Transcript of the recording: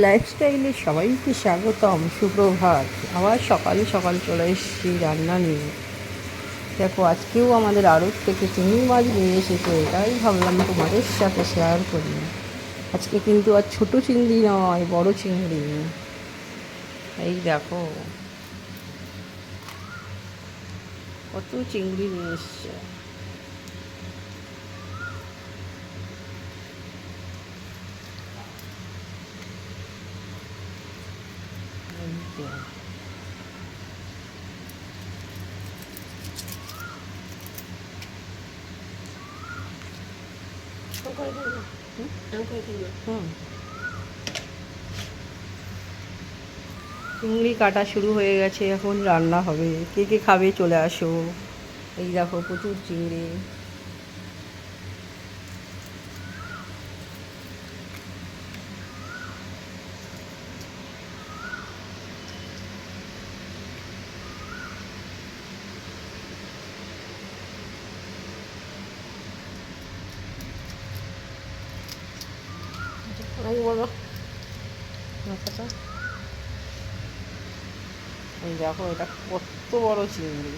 লাইফস্টাইলে সবাইকে স্বাগতম, সুপ্রভাত। আবার সকালে সকাল চলে এসেছি রান্না নিয়ে। দেখো, আজকেও আমাদের আড়ত থেকে চিংড়ি মাছ নিয়ে এসেছে, তাই ভাবলাম তোমাদের সাথে শেয়ার করি। আজকে কিন্তু আর ছোটো চিংড়ি নয়, বড় চিংড়ি। এই দেখো কত চিংড়ি নিয়ে এসছে। এই যে, হুম, চিংড়ি কাটা শুরু হয়ে গেছে, এখন রান্না হবে। কে কে খাবে চলে আসো। এই দেখো প্রচুর চিংড়ি। অনেক বড় মাথাটা। এই দেখো এটা কত বড় চিংড়ি।